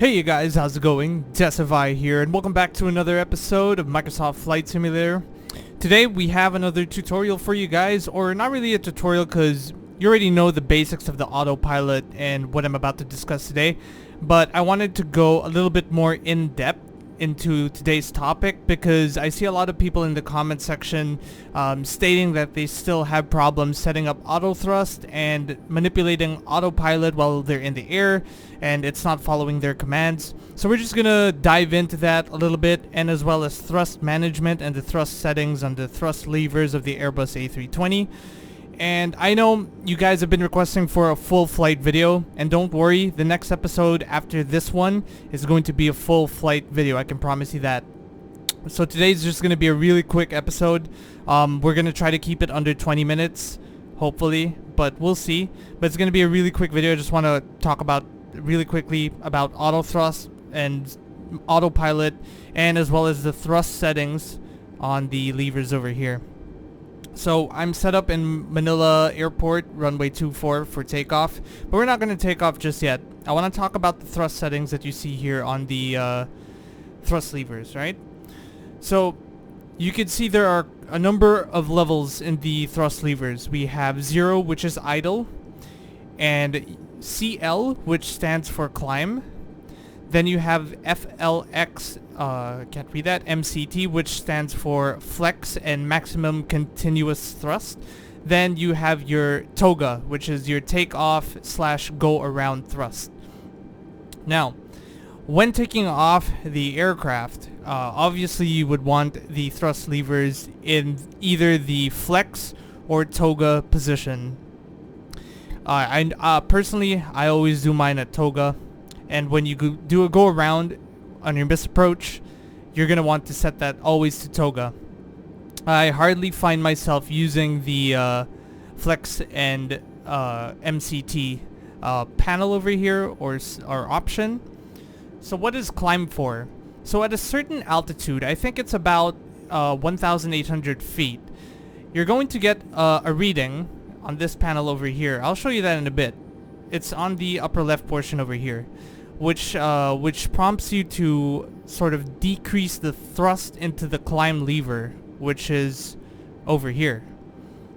Hey you guys, how's it going? Decivye here, and welcome back to another episode of Microsoft Flight Simulator. Today we have another tutorial for you guys, or not really a tutorial because you already know the basics of the autopilot and what I'm about to discuss today, but I wanted to go a little bit more in depth into today's topic because I see a lot of people in the comment section stating that they still have problems setting up auto thrust and manipulating autopilot while they're in the air and it's not following their commands. So we're just gonna dive into that a little bit, and as well as thrust management and the thrust settings on the thrust levers of the Airbus A320. And I know you guys have been requesting for a full flight video, and don't worry, the next episode after this one is going to be a full flight video, I can promise you that. So today's just going to be a really quick episode. We're going to try to keep it under 20 minutes, hopefully, but we'll see. But it's going to be a really quick video. I just want to talk about really quickly about auto thrust and autopilot, and as well as the thrust settings on the levers over here. So I'm set up in Manila Airport, runway 24 for takeoff, but we're not going to take off just yet. I want to talk about the thrust settings that you see here on the thrust levers, right? So you can see there are a number of levels in the thrust levers. We have 0, which is idle, and CL, which stands for climb. Then you have FLX, can't read that, MCT, which stands for flex and maximum continuous thrust. Then you have your toga, which is your takeoff / go around thrust. Now, when taking off the aircraft, obviously you would want the thrust levers in either the flex or toga position. Personally, I always do mine at toga. And when you do a go around on your missed approach, you're going to want to set that always to toga. I hardly find myself using the flex and MCT panel over here or option. So what is climb for? So at a certain altitude, I think it's about 1,800 feet, you're going to get a reading on this panel over here. I'll show you that in a bit. It's on the upper left portion over here, which prompts you to sort of decrease the thrust into the climb lever, which is over here.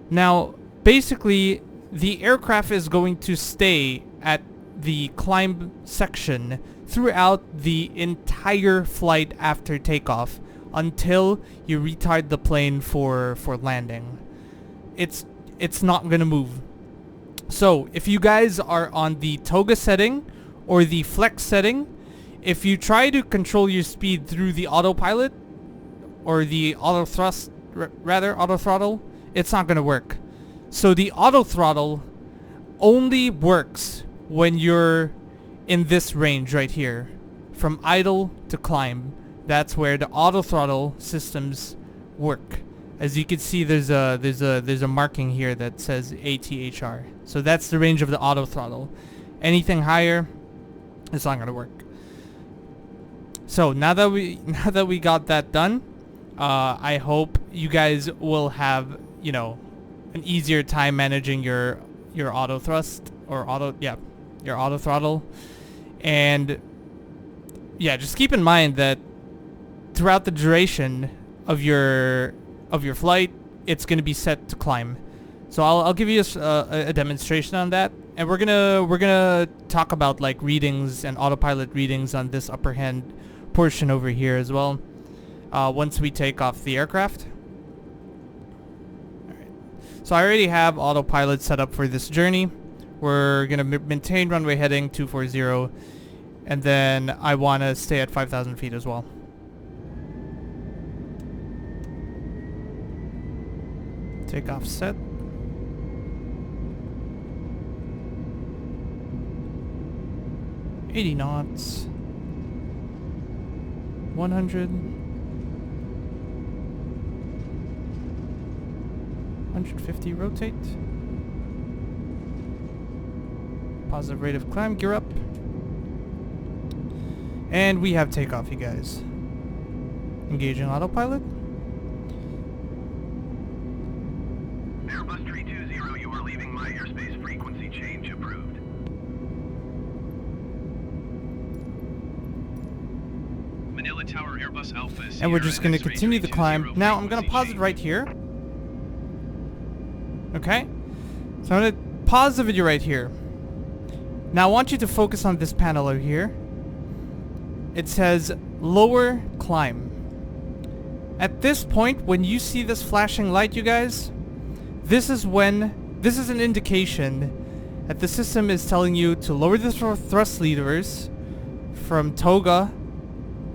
Now, basically, the aircraft is going to stay at the climb section throughout the entire flight after takeoff until you retard the plane for landing. It's not gonna move. So, if you guys are on the toga setting or the flex setting, if you try to control your speed through the autopilot or the auto throttle, it's not going to work. So the auto throttle only works when you're in this range right here, from idle to climb. That's where the auto throttle systems work. As you can see, there's a marking here that says ATHR. So that's the range of the auto throttle. Anything higher, it's not gonna work. So now that we got that done, I hope you guys will have, you know, an easier time managing your auto thrust or your auto throttle. And yeah, just keep in mind that throughout the duration of your flight, it's going to be set to climb. So I'll give you a demonstration on that, and we're gonna talk about like readings and autopilot readings on this upper hand portion over here as well. Once we take off the aircraft. All right. So I already have autopilot set up for this journey. We're gonna maintain runway heading 240, and then I want to stay at 5,000 feet as well. Takeoff set. $80 knots. 100. 150 rotate. Positive rate of climb, gear up. And we have takeoff, you guys. Engaging autopilot. Airbus 320, you are leaving my airspace. Frequency change approved. Autopilot Tower Airbus Alpha. And we're just going to continue the climb. Now I'm going to pause it right here. Okay? So I'm going to pause the video right here. Now I want you to focus on this panel over here. It says lower climb. At this point, when you see this flashing light, you guys, this is an indication that the system is telling you to lower the thrust levers from toga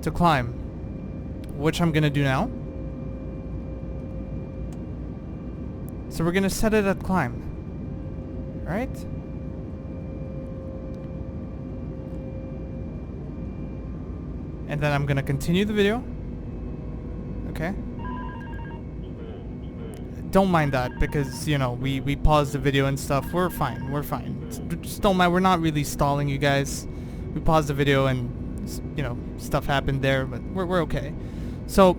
to climb, which I'm gonna do now. So we're gonna set it at climb. Right? And then I'm gonna continue the video. Okay. Don't mind that because, you know, we paused the video and stuff. We're fine. We're fine. Just don't mind. We're not really stalling you guys. We paused the video and, you know, stuff happened there, but we're okay. So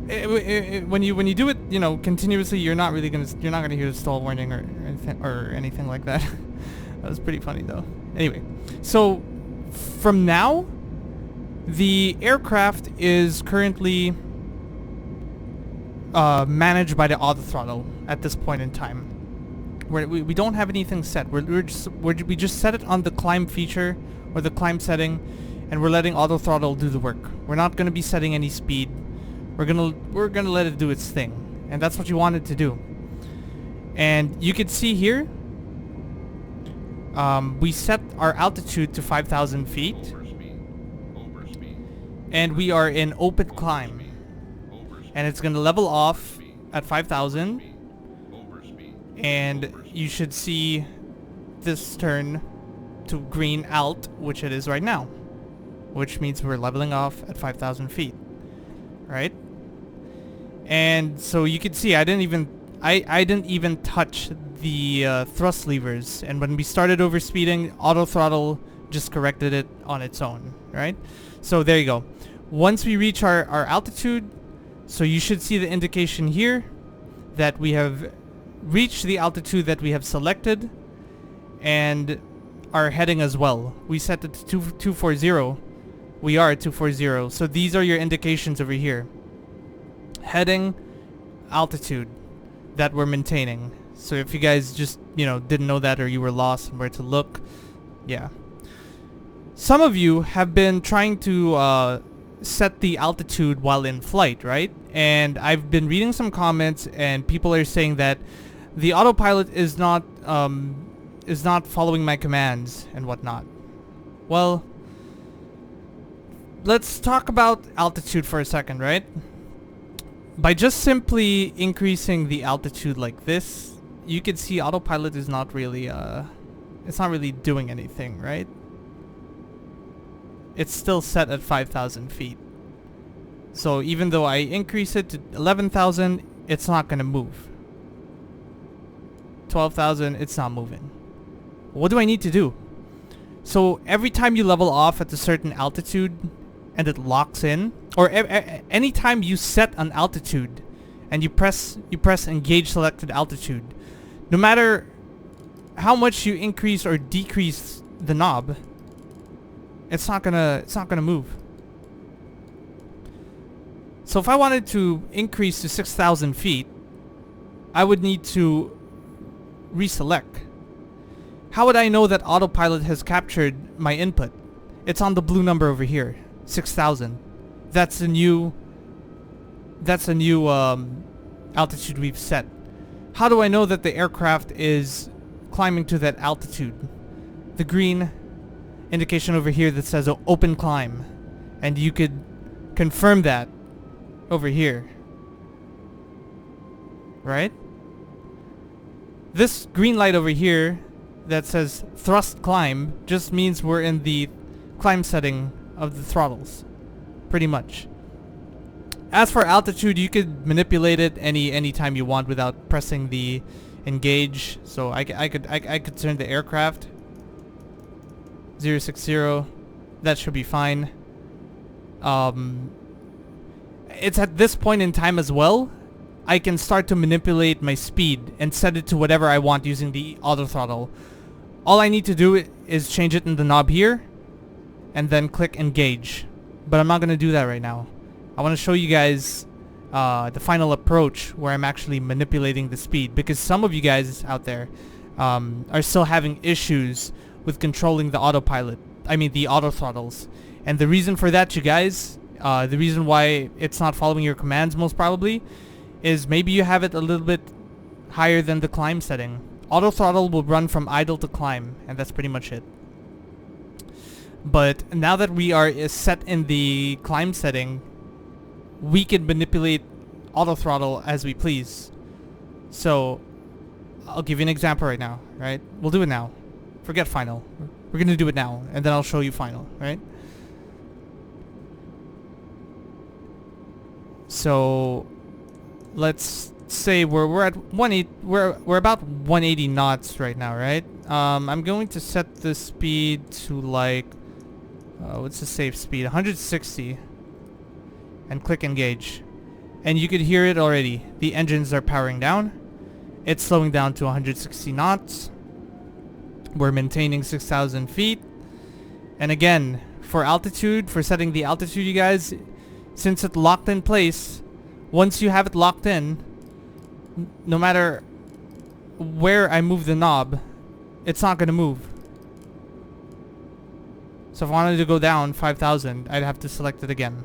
when you do it, you know, continuously, you're not gonna hear the stall warning or anything like that. That was pretty funny though. Anyway, so from now, the aircraft is currently managed by the autothrottle at this point in time. We don't have anything set. We just set it on the climb feature or the climb setting, and we're letting autothrottle do the work. We're not gonna be setting any speed. We're gonna let it do its thing, and that's what you want it to do. And you can see here, we set our altitude to 5,000 feet, and we are in open climb. And it's gonna level off at 5,000, and you should see this turn to green alt, which it is right now, which means we're leveling off at 5,000 feet, right? And so you can see I didn't even touch the thrust levers, and when we started overspeeding, autothrottle just corrected it on its own, right? So there you go. Once we reach our altitude, so you should see the indication here that we have reached the altitude that we have selected and our heading as well. We set it to 240. We are at 240. So these are your indications over here. Heading, altitude that we're maintaining. So if you guys just, you know, didn't know that or you were lost and where to look, yeah. Some of you have been trying to set the altitude while in flight, right? And I've been reading some comments and people are saying that the autopilot is not following my commands and whatnot. Well, let's talk about altitude for a second, right? By just simply increasing the altitude like this, you can see autopilot is not really it's not really doing anything, right? It's still set at 5,000 feet. So even though I increase it to 11,000, it's not going to move. 12,000, it's not moving. What do I need to do? So every time you level off at a certain altitude and it locks in, or anytime you set an altitude and you press engage selected altitude, no matter how much you increase or decrease the knob, it's not gonna move. So if I wanted to increase to 6,000 feet, I would need to reselect. How would I know that autopilot has captured my input? It's on the blue number over here, 6,000. That's a new altitude we've set. How do I know that the aircraft is climbing to that altitude? The green indication over here that says open climb, and you could confirm that over here, right? This green light over here that says thrust climb just means we're in the climb setting of the throttles, pretty much. As for altitude, you could manipulate it any time you want without pressing the engage. So I could turn the aircraft 060. That should be fine. It's at this point in time as well, I can start to manipulate my speed and set it to whatever I want using the autothrottle. All I need to do is change it in the knob here and then click engage. but I'm not going to do that right now. I want to show you guys the final approach where I'm actually manipulating the speed, because some of you guys out there are still having issues with controlling the autopilot. I mean the auto throttles. And the reason for that, you guys, the reason why it's not following your commands most probably, is maybe you have it a little bit higher than the climb setting. Auto throttle will run from idle to climb, and that's pretty much it. But now that we are set in the climb setting, we can manipulate auto throttle as we please. So I'll give you an example right now, right? We'll do it now. Forget final. We're gonna do it now, and then I'll show you final, right? So let's say we're at 180. We're about 180 knots right now, right? I'm going to set the speed to like what's the safe speed? 160, and click engage. And you could hear it already. The engines are powering down. It's slowing down to 160 knots. We're maintaining 6,000 feet. And again, for altitude, for setting the altitude, you guys, since it's locked in place, once you have it locked in, no matter where I move the knob, it's not going to move. So if I wanted to go down 5,000, I'd have to select it again.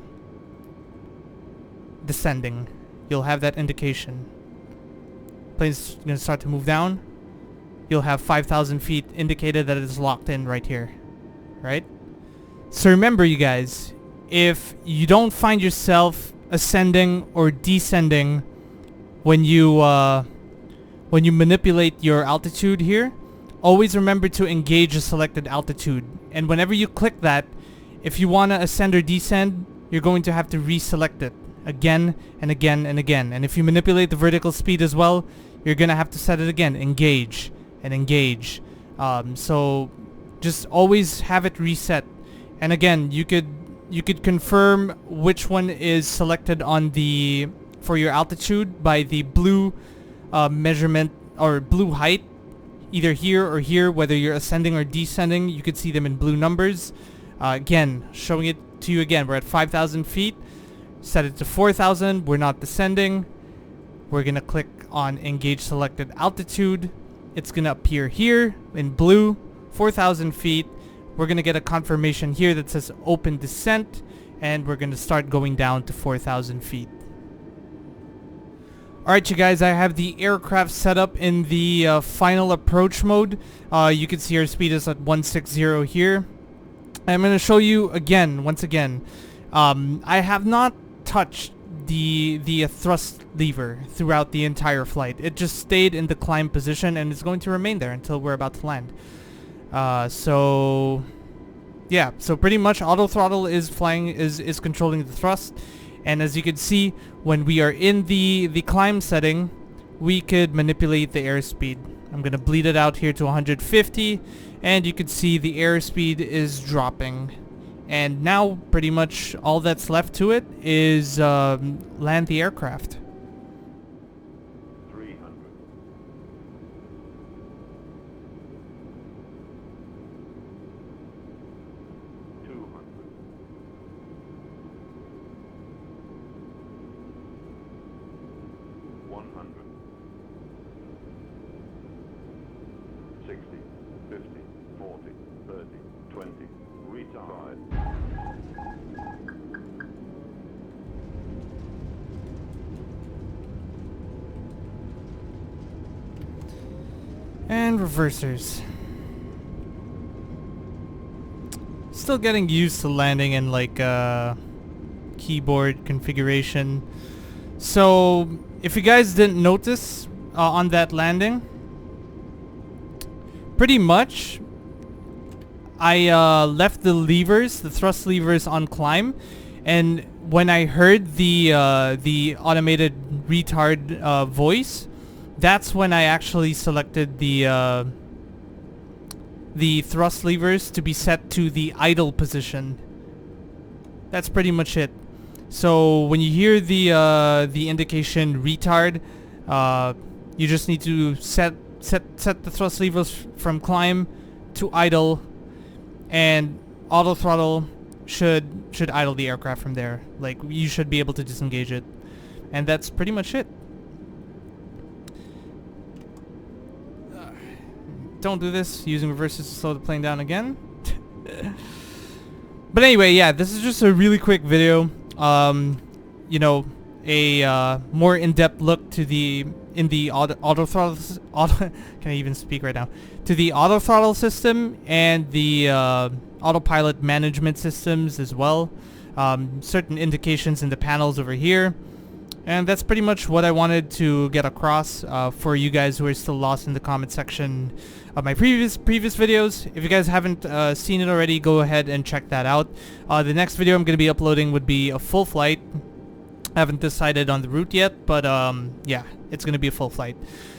Descending. You'll have that indication. Plane's going to start to move down. You'll have 5,000 feet indicated that it is locked in right here. Right? So remember, you guys, if you don't find yourself ascending or descending when you manipulate your altitude here, always remember to engage a selected altitude. And whenever you click that, if you want to ascend or descend, you're going to have to reselect it again and again and again. And if you manipulate the vertical speed as well, you're going to have to set it again. Engage and engage. So just always have it reset. And again, you could confirm which one is selected on the for your altitude by the blue measurement or blue height, either here or here, whether you're ascending or descending. You could see them in blue numbers. Again, showing it to you again. We're at 5,000 feet. Set it to 4,000. We're not descending. We're going to click on engage selected altitude. It's going to appear here in blue, 4,000 feet. We're going to get a confirmation here that says open descent, and we're going to start going down to 4,000 feet. Alright, you guys, I have the aircraft set up in the final approach mode. You can see our speed is at 160 here. I'm going to show you again, once again. I have not touched the thrust lever throughout the entire flight. It just stayed in the climb position, and it's going to remain there until we're about to land. So yeah, so pretty much auto throttle is controlling the thrust. And as you can see, when we are in the climb setting, we could manipulate the airspeed. I'm going to bleed it out here to 150, and you can see the airspeed is dropping. And now pretty much all that's left to it is land the aircraft. 300. 200. 100. 60, 50, 40, 30, 20. Retard. And reversers. Still getting used to landing in like keyboard configuration. So if you guys didn't notice on that landing, pretty much I left the levers, the thrust levers on climb, and when I heard the automated retard voice, that's when I actually selected the thrust levers to be set to the idle position. That's pretty much it. So when you hear the indication retard, you just need to set the thrust levers from climb to idle, and auto throttle should idle the aircraft from there. Like, you should be able to disengage it. And that's pretty much it. Don't do this. Using reverses to slow the plane down again. But anyway, yeah, this is just a really quick video. You know, a more in-depth look to the autothrottle. Can I even speak right now? To the autothrottle system and the autopilot management systems as well. Certain indications in the panels over here. And that's pretty much what I wanted to get across for you guys who are still lost in the comment section of my previous videos. If you guys haven't seen it already, go ahead and check that out. The next video I'm going to be uploading would be a full flight. I haven't decided on the route yet, but yeah, it's going to be a full flight.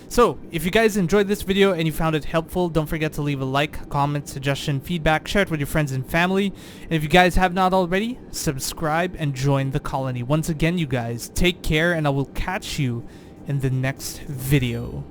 So, if you guys enjoyed this video and you found it helpful, don't forget to leave a like, comment, suggestion, feedback, share it with your friends and family. And if you guys have not already, subscribe and join the colony. Once again, you guys, take care, and I will catch you in the next video.